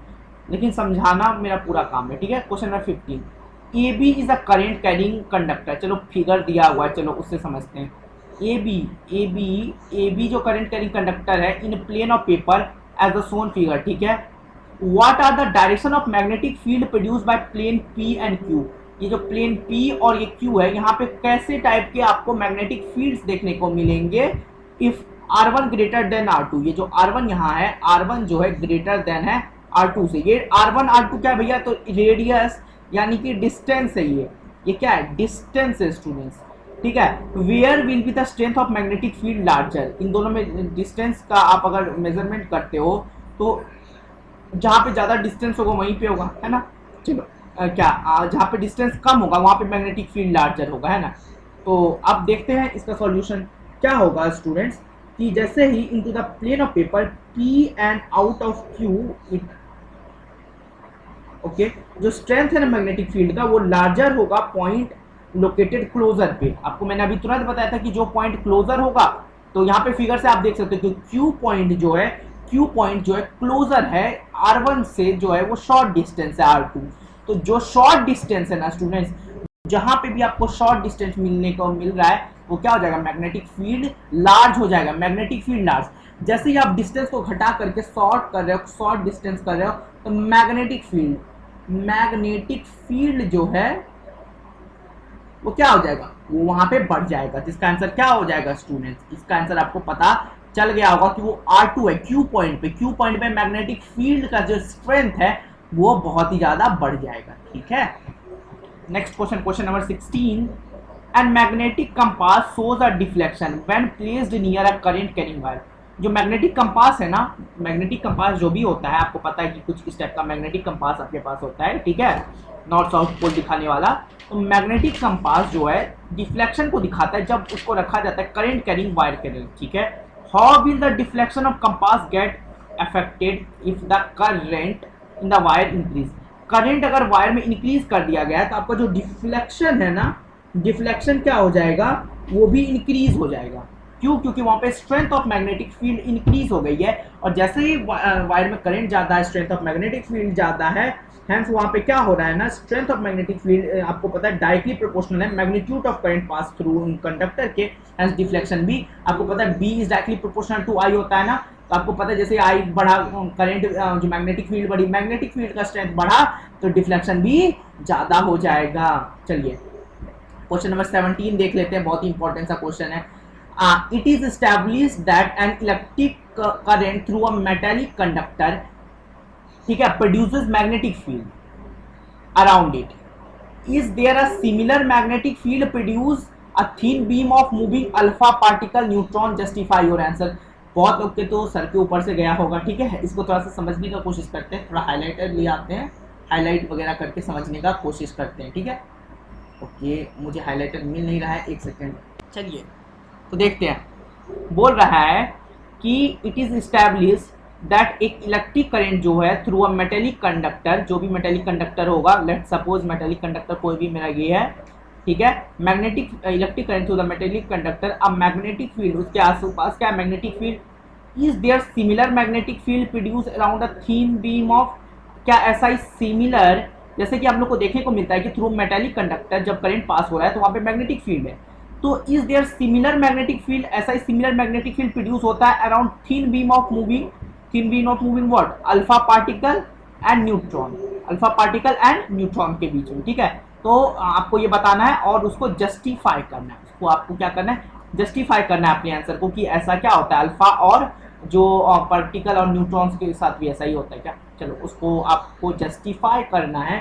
लेकिन समझाना मेरा पूरा काम है, ठीक है। Question number 15, A B is a current carrying conductor, चलो फिगर दिया हुआ है, चलो उससे समझते हैं। ए बी जो करंट कैरिंग कंडक्टर है in plane of paper as the shown figure, ठीक है। What are the direction of magnetic field produce by plane P and Q, ये जो प्लेन पी और ये क्यू है, यहाँ पे कैसे टाइप के आपको मैग्नेटिक फील्ड्स देखने को मिलेंगे if R1 greater than R2, ये जो R1 यहाँ है, R1 जो है ग्रेटर देन है R2 से, ये R1 R2 क्या भैया, तो रेडियस यानी कि डिस्टेंस है, ये क्या है, डिस्टेंस है स्टूडेंट्स, ठीक है। Where will be the strength of magnetic field larger, इन दोनों में डिस्टेंस का आप अगर मेजरमेंट करते हो तो जहाँ पे ज़्यादा डिस्टेंस होगा वहीं पे होगा, है ना। चलो जहाँ पे डिस्टेंस कम होगा वहाँ पे मैग्नेटिक फील्ड लार्जर होगा, है ना। तो अब देखते हैं इसका सॉल्यूशन क्या होगा स्टूडेंट्स, कि जैसे ही into the plane of paper P and out of Q it, okay, जो स्ट्रेंथ है ना मैग्नेटिक फील्ड का वो लार्जर होगा पॉइंट लोकेटेड क्लोजर पे। आपको मैंने अभी तुरंत बताया था कि जो पॉइंट क्लोजर होगा, तो यहाँ पे फिगर से आप देख सकते हो कि Q पॉइंट जो है क्लोजर है R1 से, जो है वो शॉर्ट डिस्टेंस है R2। तो जो शॉर्ट डिस्टेंस है ना स्टूडेंट्स, जहां पे भी आपको शॉर्ट डिस्टेंस मिलने को मिल रहा है वो क्या हो जाएगा, मैग्नेटिक फील्ड लार्ज हो जाएगा, मैग्नेटिक फील्ड लार्ज। जैसे ही आप डिस्टेंस को घटा करके शॉर्ट कर रहे हो, शॉर्ट डिस्टेंस कर रहे हो, तो मैग्नेटिक फील्ड जो है वो क्या हो जाएगा, वो वहां पे बढ़ जाएगा, जिसका आंसर क्या हो जाएगा स्टूडेंट्स, इसका आंसर आपको पता चल गया होगा कि वो R2 है। क्यू पॉइंट पे मैग्नेटिक फील्ड का जो स्ट्रेंथ है वो बहुत ही ज्यादा बढ़ जाएगा, ठीक है। Next question, question number 16, and magnetic compass shows a deflection when placed near a current carrying wire. जो मैग्नेटिक कंपास है ना, मैग्नेटिक कंपास जो भी होता है, आपको पता है कि कुछ इस टाइप का मैग्नेटिक कंपास आपके पास होता है, ठीक है, नॉर्थ साउथ पोल दिखाने वाला। तो मैग्नेटिक कंपास जो है डिफ्लेक्शन को दिखाता है जब उसको रखा जाता है करंट कैरिंग वायर के लिए, ठीक है। How will the deflection of compass get affected if the current in the wire increase. Current अगर वायर में इंक्रीज कर दिया गया तो आपका जो डिफ्लेक्शन है ना, डिफ्लेक्शन क्या हो जाएगा, वो भी इंक्रीज हो जाएगा। क्यों, क्योंकि वहां पे strength of magnetic field increase हो गई है, और जैसे ही वायर में करंट ज्यादा है, स्ट्रेंथ ऑफ मैग्नेटिक फील्ड ज्यादा है, हेंस वहां पे क्या हो रहा है ना, स्ट्रेंथ ऑफ मैग्नेटिक फील्ड आपको पता है डायरेक्टली प्रोपोर्शनल है magnitude of current pass through conductor के, हेंस डिफ्लेक्शन भी आपको पता है B is directly proportional to I होता है ना। तो आपको पता है जैसे I बढ़ा, करंट जो मैग्नेटिक फील्ड बढ़ी, मैग्नेटिक फील्ड का स्ट्रेंथ बढ़ा, तो डिफ्लेक्शन भी ज्यादा हो जाएगा। चलिए क्वेश्चन नंबर 17 देख लेते हैं, बहुत ही इंपॉर्टेंट सा क्वेश्चन है। It is established that an electric current through a metallic conductor, ठीक है, produces magnetic field around it. Is there a similar magnetic field produce a thin beam of moving alpha particle neutron? Justify your answer. बहुत लोग के तो sir के ऊपर से गया होगा, ठीक है, इसको थोड़ा सा समझने का कोशिश करते हैं, थोड़ा हाईलाइटर ले आते हैं, हाईलाइट वगैरह करके समझने का कोशिश करते हैं, ठीक है। ओके, मुझे हाईलाइटर मिल नहीं रहा है, एक सेकेंड, चलिए तो देखते हैं। बोल रहा है कि इट इज इस्टेब्लिश दैट एक इलेक्ट्रिक करंट जो है थ्रू अ मेटेलिक कंडक्टर, जो भी मेटेलिक कंडक्टर होगा, लेट सपोज मेटेलिक कंडक्टर कोई भी मेरा ये है, ठीक है, magnetic electric current through the metallic conductor, अब मैग्नेटिक फील्ड उसके आसपास क्या है, magnetic field. Is there similar magnetic field produce around a thin beam of, क्या ऐसा ही सिमिलर, जैसे कि हम लोग को देखने को मिलता है कि थ्रू मेटेलिक कंडक्टर जब करंट पास हो रहा है तो वहाँ पे मैग्नेटिक फील्ड है, तो is there similar magnetic field, ऐसा ही सिमिलर मैग्नेटिक फील्ड प्रोड्यूस होता है around thin beam of moving what, alpha particle and neutron, alpha particle and neutron के बीच में, ठीक है। तो आपको ये बताना है और उसको जस्टिफाई करना है, उसको आपको क्या करना है, जस्टिफाई करना है अपने आंसर को कि ऐसा क्या होता है, अल्फा और जो पार्टिकल और न्यूट्रॉन्स के साथ भी ऐसा ही होता है क्या, चलो उसको आपको जस्टिफाई करना है।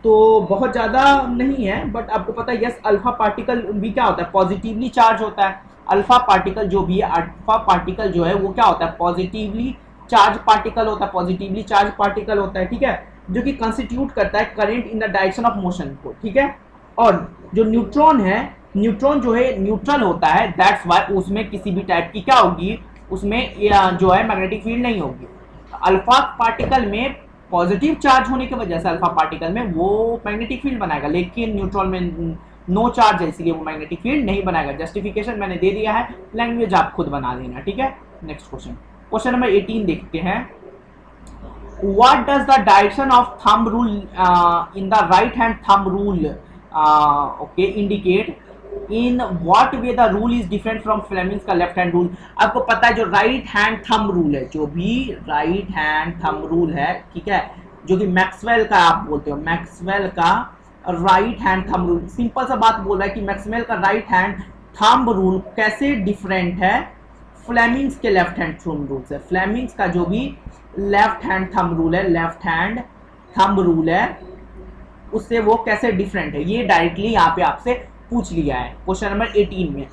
तो बहुत ज़्यादा नहीं है बट आपको पता है, यस अल्फा पार्टिकल भी क्या होता है, पॉजिटिवली चार्ज होता है, अल्फा पार्टिकल जो भी है, अल्फा पार्टिकल जो है वो क्या होता है, पॉजिटिवली चार्ज पार्टिकल होता है, पॉजिटिवली चार्ज पार्टिकल होता है, ठीक है, जो कि कंस्टिट्यूट करता है current in the direction of motion को, ठीक है। और जो न्यूट्रॉन है, न्यूट्रॉन जो है न्यूट्रल होता है, दैट्स वाई उसमें किसी भी टाइप की क्या होगी, उसमें जो है मैग्नेटिक फील्ड नहीं होगी। अल्फा पार्टिकल में पॉजिटिव चार्ज होने की वजह से अल्फा पार्टिकल में वो मैग्नेटिक फील्ड बनाएगा, लेकिन न्यूट्रॉन में नो चार्ज है इसलिए वो मैग्नेटिक फील्ड नहीं बनाएगा। जस्टिफिकेशन मैंने दे दिया है, लैंग्वेज आप खुद बना देना, ठीक है। नेक्स्ट क्वेश्चन, क्वेश्चन नंबर 18 देखते हैं। What does the direction of thumb rule in the right hand thumb rule okay indicate? In what way the rule is different from Fleming's का लेफ्ट हैंड रूल? आपको पता है जो right hand thumb rule है, जो भी right hand thumb rule है, ठीक है, जो कि मैक्सवेल का आप बोलते हो, मैक्सवेल का right hand thumb rule, simple सा बात बोल रहा है कि मैक्सवेल का राइट हैंड थंब रूल कैसे डिफरेंट है फ्लेमिंग्स के लेफ्ट हैंड थंब रूल से। फ्लेमिंग्स का जो भी लेफ्ट हैंड थंब रूल है, लेफ्ट हैंड थंब रूल है, उससे वो कैसे डिफरेंट है, ये डायरेक्टली यहाँ पे आपसे पूछ लिया है क्वेश्चन नंबर 18 में।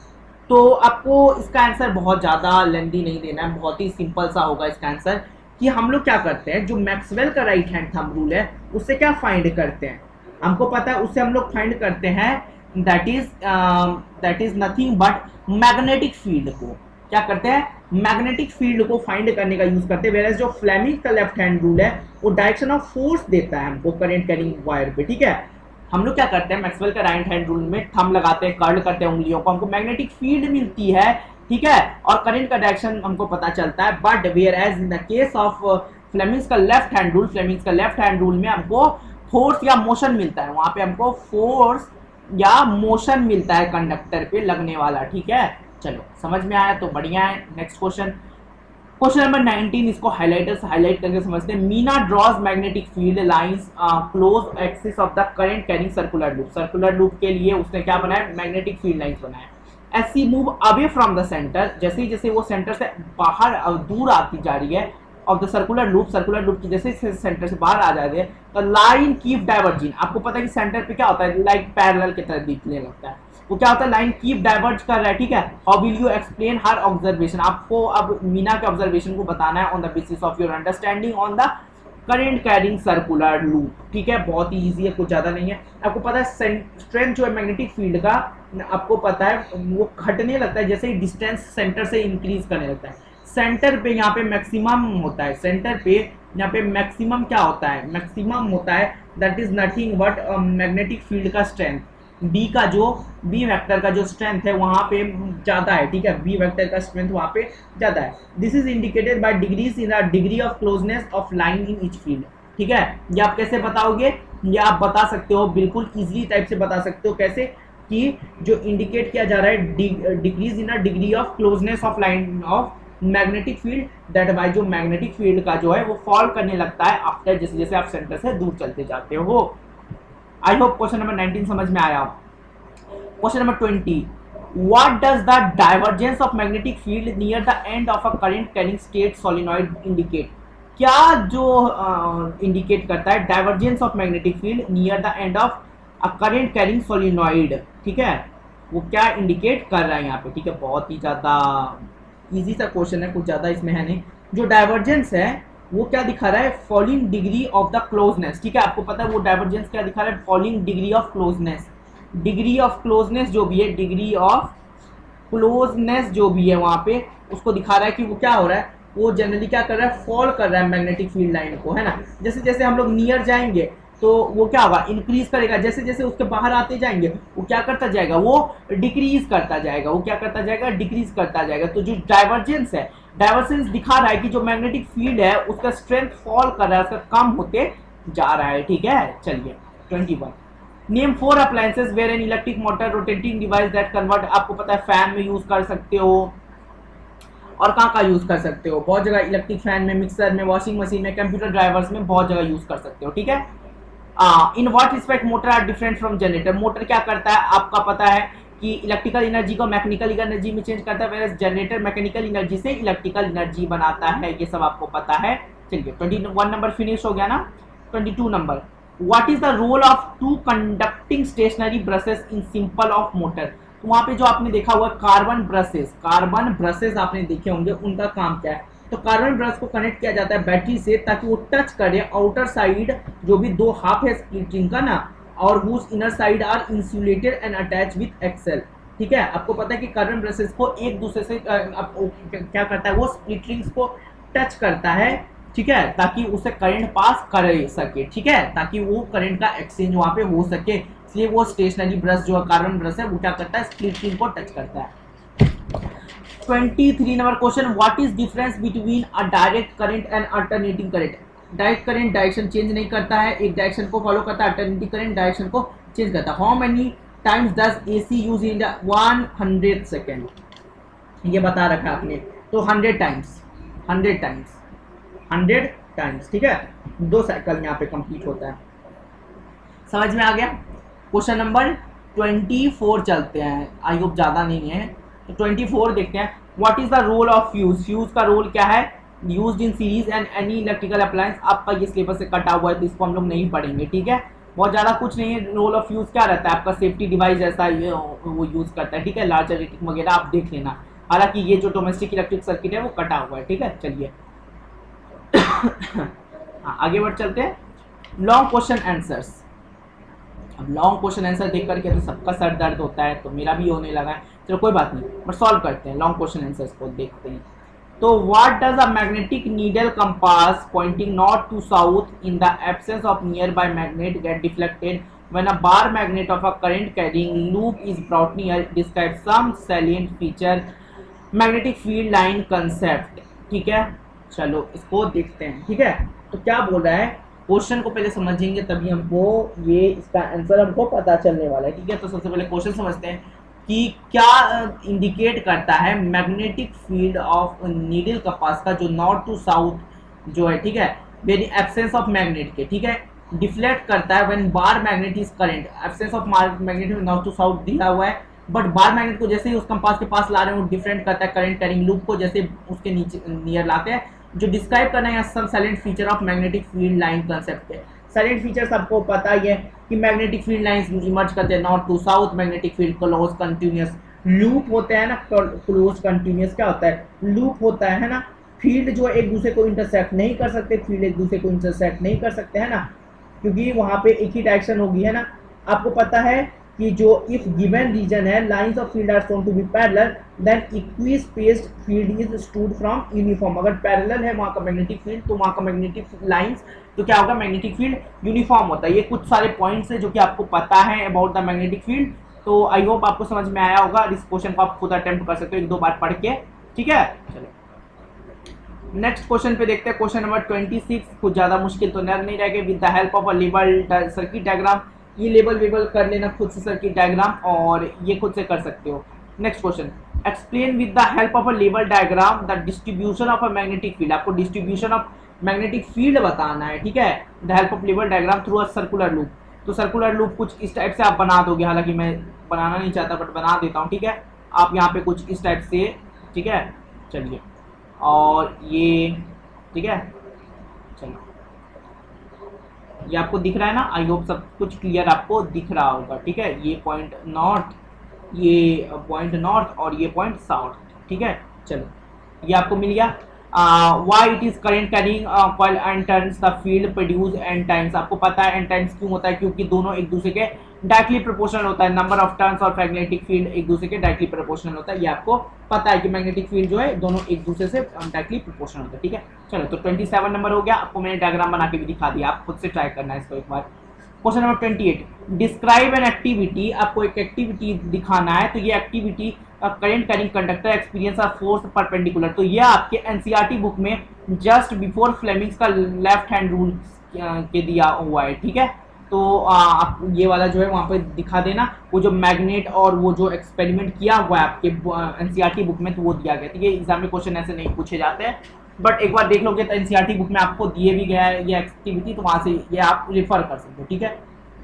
तो आपको इसका आंसर बहुत ज़्यादा लेंदी नहीं देना है, बहुत ही सिंपल सा होगा इसका आंसर, कि हम लोग क्या करते हैं, जो मैक्सवेल का राइट हैंड थंब रूल है उससे क्या फाइंड करते हैं, हमको पता है उससे हम लोग फाइंड करते हैं that is nothing but magnetic field को क्या करते हैं, मैग्नेटिक फील्ड को फाइंड करने का यूज करते हैं। वेयर जो फ्लेमिंग का लेफ्ट हैंड रूल है वो डायरेक्शन ऑफ फोर्स देता है हमको करंट कैरिंग वायर पे, ठीक है। हम लोग क्या करते हैं, मैक्सवेल का राइट हैंड रूल में थंब लगाते हैं, कर्ल करते हैं उंगलियों को, हमको मैग्नेटिक फील्ड मिलती है, ठीक है, और करंट का डायरेक्शन हमको पता चलता है। But where as in the case of Fleming's का लेफ्ट हैंड रूल, फ्लेमिंग्स का लेफ्ट हैंड रूल में हमको फोर्स या मोशन मिलता है, वहां पे हमको फोर्स या मोशन मिलता है कंडक्टर पे लगने वाला, ठीक है। चलो समझ में आया तो बढ़िया है। नेक्स्ट क्वेश्चन, क्वेश्चन नंबर 19, इसको हाईलाइटर से हाईलाइट करके समझते हैं। Meena draws magnetic field lines close axis of the current carrying circular loop. Circular loop के लिए उसने क्या बनाया, मैग्नेटिक फील्ड लाइंस बनाया। As she move away from the centre, जैसे जैसे वो सेंटर से बाहर दूर आती जा रही है ऑफ द सर्कुलर लूप की जैसे सेंटर से बाहर आ जाते हैं तो लाइन कीप डाइवर्जिंग। आपको पता है कि सेंटर पे क्या होता है, लाइक पैरेलल की तरह दिखने लगता है, वो क्या होता है, लाइन कीप डाइवर्ज कर रहा है, ठीक है। How will you explain her observation, आपको अब मीना के ऑब्जर्वेशन को बताना है on the basis of your understanding on the current carrying circular loop, ठीक है। बहुत ही ईजी है, कुछ ज्यादा नहीं है। आपको पता है स्ट्रेंथ जो है मैग्नेटिक फील्ड का, आपको पता है वो घटने लगता है जैसे ही डिस्टेंस सेंटर से इंक्रीज करने लगता है। सेंटर पे यहाँ पे मैक्सिमम होता है, सेंटर पे यहाँ पे मैक्सिमम क्या होता है, मैक्सिमम होता है, that is nothing but magnetic field का स्ट्रेंथ, बी का जो बी वेक्टर का जो स्ट्रेंथ है वहाँ पे ज़्यादा है, ठीक है, बी वेक्टर का स्ट्रेंथ वहाँ पे ज़्यादा है। This is indicated by degrees in the degree of closeness of line in each field, ठीक है। ये आप कैसे बताओगे, ये आप बता सकते हो बिल्कुल इजीली टाइप से बता सकते हो, कैसे कि जो इंडिकेट किया जा रहा है decrease in the degree of closeness of line of magnetic field, that bye जो मैग्नेटिक फील्ड का जो है वो फॉल करने लगता है आफ्टर जैसे जैसे आप सेंटर से दूर चलते जाते हो। आई होप क्वेश्चन नंबर 19 समझ में आया। Question number 20, What does the divergence of magnetic field near the end of a current carrying state solenoid indicate? क्या जो इंडिकेट करता है divergence of magnetic field near the end of a current carrying solenoid, ठीक है, वो क्या indicate कर रहा है यहाँ पे, ठीक है। बहुत ही ज़्यादा इजी सा क्वेश्चन है, कुछ ज़्यादा इसमें है नहीं। जो डाइवर्जेंस है वो क्या दिखा रहा है, falling degree of the closeness, ठीक है। आपको पता है वो डाइवर्जेंस क्या दिखा रहा है, falling degree of closeness. Degree of closeness जो भी है, डिग्री ऑफ क्लोजनेस जो भी है वहां पे उसको दिखा रहा है कि वो क्या हो रहा है, वो जनरली क्या कर रहा है, फॉल कर रहा है मैग्नेटिक फील्ड लाइन को, है ना। जैसे जैसे हम लोग नियर जाएंगे तो वो क्या होगा, इंक्रीज करेगा। जैसे जैसे उसके बाहर आते जाएंगे वो क्या करता जाएगा, वो डिक्रीज करता जाएगा, वो क्या करता जाएगा, डिक्रीज करता जाएगा। तो जो डाइवर्जेंस है, डाइवर्जेंस दिखा रहा है कि जो मैग्नेटिक फील्ड है उसका स्ट्रेंथ फॉल कर रहा है, उसका कम होते जा रहा है, ठीक है। चलिए 21, name 4 appliances where an electric motor rotating device that convert. आपको पता है फैन में यूज कर सकते हो और कहाँ यूज कर सकते हो, बहुत जगह, इलेक्ट्रिक फैन में, मिक्सर में, वॉशिंग मशीन में, कंप्यूटर ड्राइवर्स में, बहुत जगह यूज कर सकते हो, ठीक है। In what respect motor are different from generator. Motor क्या करता है, आपका पता है कि इलेक्ट्रिकल एनर्जी को मैकेनिकल एनर्जी में चेंज करता है, वेयर जनरेटर मैकेनिकल एनर्जी से इलेक्ट्रिकल एनर्जी बनाता है, ये सब आपको पता है। चलिए 21 नंबर फिनिश हो गया ना। 22 number, what is the role of two conducting stationary brushes in simple of motor. तो वहां पे जो आपने देखा हुआ कार्बन ब्रशेस आपने देखे होंगे, उनका काम क्या है, तो कार्बन ब्रश को कनेक्ट किया जाता है बैटरी से ताकि वो टच करे आउटर साइड जो भी दो हाफ है स्प्लिट रिंग का ना, और whose inner side are insulated and attach with axle, ठीक है। आपको पता है कि कार्बन ब्रशेस को एक दूसरे से क्या करता है, वो स्प्लिट रिंग्स को टच करता है, ठीक है, ताकि उसे करंट पास कर सके, ठीक है, ताकि वो करंट का एक्सचेंज वहां पे हो सके। इसलिए वो स्टेशनरी ब्रश जो कार्बन ब्रश है वो क्या करता है, स्प्लिट रिंग को टच करता है। 23 number question, what is difference between a direct current and alternating current. Direct current direction change नहीं करता है, एक डायरेक्शन को फॉलो करता है, अल्टरनेटिंग करंट डायरेक्शन को चेंज करता है। How many times does AC use in 100 second, ये बता रखा है आपने, तो 100 टाइम्स, 100 टाइम्स, ठीक है, 2 साइकिल यहाँ पे कंप्लीट होता है। समझ में आ गया। क्वेश्चन नंबर 24 चलते हैं, आई होप ज़्यादा नहीं है, तो 24 देखते हैं। What is the role of fuse. Fuse का रोल क्या है, used in series and any electrical appliance. आपका ये सिलेबस से कटा हुआ है तो इसको हम लोग नहीं पढ़ेंगे, ठीक है, बहुत ज़्यादा कुछ नहीं है। रोल ऑफ फ्यूज क्या रहता है, आपका सेफ्टी डिवाइस जैसा ये वो यूज़ करता है, ठीक है, लार्ज इलेक्ट्रिक वगैरह आप देख लेना। हालांकि ये जो डोमेस्टिक इलेक्ट्रिक सर्किट है वो कटा हुआ है, ठीक है। चलिए आगे बढ़ चलते हैं। Long question answers. अब लॉन्ग क्वेश्चन आंसर देख करके तो सबका सर दर्द होता है, तो मेरा भी होने लगा है, चलो कोई बात नहीं, बट सॉल्व करते हैं लॉन्ग क्वेश्चन आंसर्स को, देखते हैं। तो what does a magnetic needle compass pointing north to south in the absence of nearby magnet get deflected when a bar magnet of a current carrying loop is brought near, describe some salient feature magnetic field line concept, ठीक है। चलो इसको देखते हैं, ठीक है। तो क्या बोल रहा है, क्वेश्चन को पहले समझेंगे तभी हमको ये इसका आंसर हमको पता चलने वाला है, ठीक है। तो सबसे पहले क्वेश्चन समझते हैं कि क्या इंडिकेट करता है magnetic field of needle compass का, जो नॉर्थ टू साउथ जो है, ठीक है, वेरी एब्सेंस ऑफ मैग्नेट के, ठीक है, डिफ्लेक्ट करता है when bar magnet is current. Absence of magnet north to south दिया हुआ है, बट बार मैग्नेट को जैसे ही उस कंपास के पास ला रहे हैं वो डिफरेंट करता है करंट कैरिंग लूप को, जैसे उसके नीचे नियर लाते हैं। जो डिस्क्राइब करना है some salient feature of magnetic field line concept है। साइलेंट फीचर्स आपको पता ही है कि मैग्नेटिक फील्ड लाइंस इमर्ज करते हैं north to south, magnetic field close continuous loop होते हैं ना, क्लोज कंटिन्यूअस क्या होता है, लूप होता है ना। फील्ड जो एक दूसरे को इंटरसेक्ट नहीं कर सकते, फील्ड एक दूसरे को इंटरसेक्ट नहीं कर सकते, है ना, क्योंकि वहां पे एक ही डायरेक्शन होगी, है ना। आपको पता है कि जो इफ गिवन रीजन है lines of field are shown to be parallel then equispaced field is stood from uniform. अगर पैरेलल है वहां का मैग्नेटिक फील्ड तो वहां का मैग्नेटिक लाइंस तो क्या होगा, मैग्नेटिक फील्ड यूनिफॉर्म होता है। ये कुछ सारे पॉइंट्स है जो कि आपको पता है अबाउट द मैग्नेटिक फील्ड। तो आई होप आपको समझ में आया होगा। इस क्वेश्चन को आप खुद अटेम्प्ट कर सकते हो 1-2 बार पढ़ के, ठीक है। चलो नेक्स्ट क्वेश्चन पे देखते हैं। क्वेश्चन नंबर 26, कुछ ज्यादा मुश्किल तो नहीं रहेगा। With the help of a label circuit diagram, ये लेबल वेबल कर लेना खुद से सर्किट डायग्राम, और ये खुद से कर सकते हो। Next question, explain with the help of a label diagram the distribution of a magnetic field. आपको डिस्ट्रीब्यूशन ऑफ मैग्नेटिक फील्ड बताना है, ठीक है, the help of label diagram through a circular loop. तो सर्कुलर लूप कुछ इस type से आप बना दोगे, हालांकि मैं बनाना नहीं चाहता बट बना देता हूँ, ठीक है। आप यहाँ पे कुछ इस टाइप से, ठीक है चलिए, और ये ठीक है चलो, ये आपको दिख रहा है ना, आई होप सब कुछ क्लियर आपको दिख रहा होगा, ठीक है। ये पॉइंट नॉर्थ, ये पॉइंट नॉर्थ और ये पॉइंट साउथ, ठीक है चलो, ये आपको मिल गया। Why it is current carrying coil and turns the field produce and times. आपको पता है एंड टाइम्स क्यों होता है, क्योंकि दोनों एक दूसरे के डायरेक्टली प्रोपोर्शनल होता है, नंबर ऑफ टर्न्स और मैग्नेटिक फील्ड एक दूसरे के डायरेक्टली प्रोपोर्शनल होता है। ये आपको पता है कि मैग्नेटिक फील्ड जो है दोनों एक दूसरे से डायरेक्टली प्रोपोर्शनल होता है, ठीक है चलो। तो 27 नंबर हो गया, आपको मैंने डायग्राम बना के भी दिखा दिया, आप खुद से ट्राई करना है इसको एक बार। Question number 28, describe an activity. आपको एक एक्टिविटी दिखाना है, तो ये activity current carrying conductor experience of force perpendicular. तो ये आपके एनसीईआरटी बुक में जस्ट बिफोर फ्लेमिंग्स का लेफ्ट हैंड रूल के दिया हुआ है, ठीक है। तो आप ये वाला जो है वहाँ पे दिखा देना, वो जो मैग्नेट और वो जो एक्सपेरिमेंट किया हुआ है आपके एनसीईआरटी बुक में, तो वो दिया गया। तो ये एग्जाम में क्वेश्चन ऐसे नहीं पूछे जाते हैं, बट एक बार देख लोगे तो एनसीईआरटी बुक में आपको दिए भी गया है ये एक्टिविटी, तो वहाँ से ये आप रेफर कर सकते हो, ठीक है।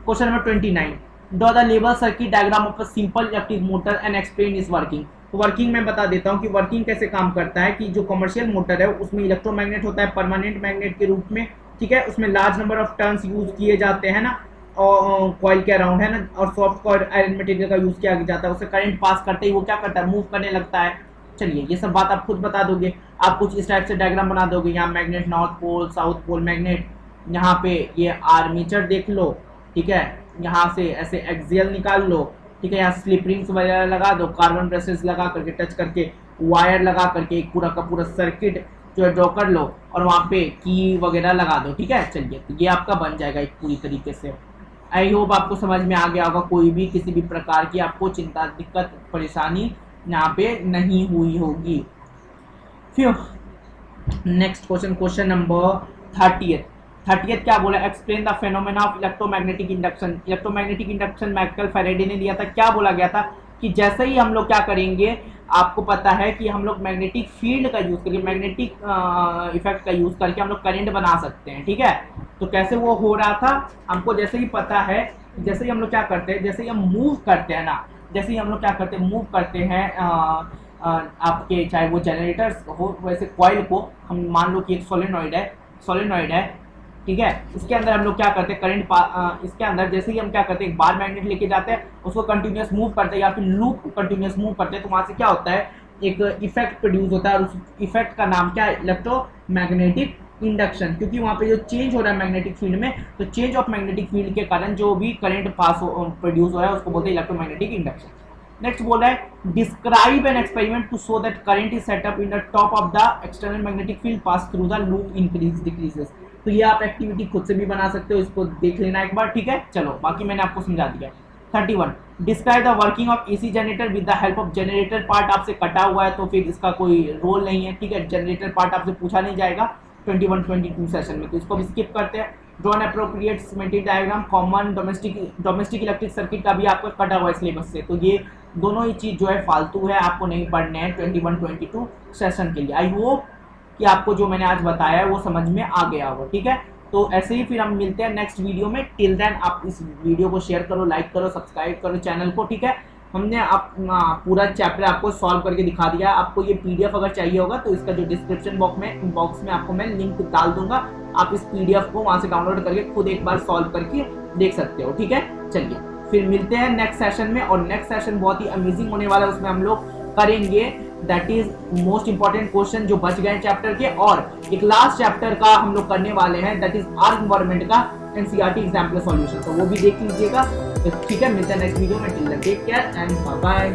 Question number 29, draw the level circuit diagram of a simple electric motor and explain is working. तो वर्किंग मैं बता देता हूँ कि वर्किंग कैसे काम करता है, कि जो कमर्शियल मोटर है उसमें इलेक्ट्रोमैग्नेट होता है परमानेंट मैग्नेट के रूप में, ठीक है। उसमें large number of turns use किए जाते हैं ना, और कॉइल के अराउंड है ना, और सॉफ्ट कॉइल आयरन मटेरियल का यूज किया जाता है। उसे करंट पास करते ही वो क्या करता है, मूव करने लगता है। चलिए ये सब बात आप खुद बता दोगे, आप कुछ इस टाइप से डायग्राम बना दोगे, यहाँ magnet north pole south pole magnet, यहाँ पे ये आर्मीचर देख लो, ठीक है, यहाँ से ऐसे एक्सियल निकाल लो, ठीक है, यहाँ स्लिप रिंग्स वगैरह लगा दो, कार्बन ब्रशेस लगा करके टच करके वायर लगा करके एक पूरा का पूरा सर्किट जो है ड्रॉ कर लो, और वहाँ पे की वगैरह लगा दो, ठीक है। चलिए तो ये आपका बन जाएगा एक पूरी तरीके से। आई होप आपको समझ में आ गया होगा, कोई भी किसी भी प्रकार की आपको चिंता दिक्कत परेशानी यहाँ पे नहीं हुई होगी। फिर नेक्स्ट क्वेश्चन, क्वेश्चन नंबर 30 क्या बोला, explain the phenomena of electromagnetic induction. Electromagnetic induction Michael Faraday ने दिया था। क्या बोला गया था कि जैसे ही हम लोग क्या करेंगे, आपको पता है कि हम लोग मैग्नेटिक फील्ड का यूज करके, मैग्नेटिक इफेक्ट का यूज करके हम लोग करंट बना सकते हैं, ठीक है। तो कैसे वो हो रहा था, हमको जैसे ही पता है, जैसे ही हम लोग क्या करते हैं, जैसे ही हम मूव करते हैं ना, जैसे ही हम लोग क्या करते हैं, मूव करते हैं आपके चाहे वो जनरेटर्स हो, वैसे कॉइल को हम मान लो कि एक सोलेनॉइड है, ठीक है। इसके अंदर हम लोग क्या करते हैं, करंट इसके अंदर जैसे ही हम क्या करते हैं, एक बार मैग्नेट लेके जाते हैं, उसको कंटिन्यूस मूव करते हैं या फिर लूप कंटिन्यूस मूव करते हैं, तो वहाँ से क्या होता है, एक इफेक्ट प्रोड्यूस होता है, और उस इफेक्ट का नाम क्या है, इलेक्ट्रोमैग्नेटिक इंडक्शन। क्योंकि वहाँ पे जो चेंज हो रहा है मैग्नेटिक फील्ड में, तो चेंज ऑफ मैग्नेटिक फील्ड के कारण जो भी करंट पास प्रोड्यूस हो रहा है उसको बोलते हैं इलेक्ट्रोमैग्नेटिक इंडक्शन। नेक्स्ट बोल रहा है, describe an experiment to show that current is set up in the top of the external magnetic field pass through the loop increase decreases. तो ये आप एक्टिविटी खुद से भी बना सकते हो, इसको देख लेना एक बार, ठीक है। चलो बाकी मैंने आपको समझा दिया। 31, describe the working of AC generator with the help of generator. Part आपसे कटा हुआ है तो फिर इसका कोई रोल नहीं है, ठीक है। जनरेटर पार्ट आपसे पूछा नहीं जाएगा 21-22 सेशन में, तो इसको भी स्किप करते हैं। Draw an appropriate symmetric diagram common domestic electric circuit का भी आपको कटा हुआ है सिलेबस से, तो ये दोनों ही चीज़ जो है फालतू है, आपको नहीं पढ़ने हैं 21-22 सेशन के लिए। आई होप कि आपको जो मैंने आज बताया है वो समझ में आ गया होगा, ठीक है। तो ऐसे ही फिर हम मिलते हैं नेक्स्ट वीडियो में। टिल देन आप इस वीडियो को शेयर करो, लाइक करो, सब्सक्राइब करो चैनल को, ठीक है। हमने पूरा चैप्टर आपको सॉल्व करके दिखा दिया। आपको ये पीडीएफ अगर चाहिए होगा तो इसका जो डिस्क्रिप्शन बॉक्स में आपको मैं लिंक डाल दूंगा, आप इस पीडीएफ को वहां से डाउनलोड करके खुद एक बार सॉल्व करके देख सकते हो, ठीक है। चलिए फिर मिलते हैं नेक्स्ट सेशन में, और नेक्स्ट सेशन बहुत ही अमेजिंग होने वाला है। उसमें हम लोग करेंगे that is most important question जो बच गए चैप्टर के, और एक लास्ट चैप्टर का हम लोग करने वाले हैं दैट इज अर्थ एनवायरनमेंट का एनसीईआरटी एग्जाम्पल सॉल्यूशन, तो वो भी देख लीजिएगा, ठीक है। मिलते हैं नेक्स्ट वीडियो में, till then take care and bye bye.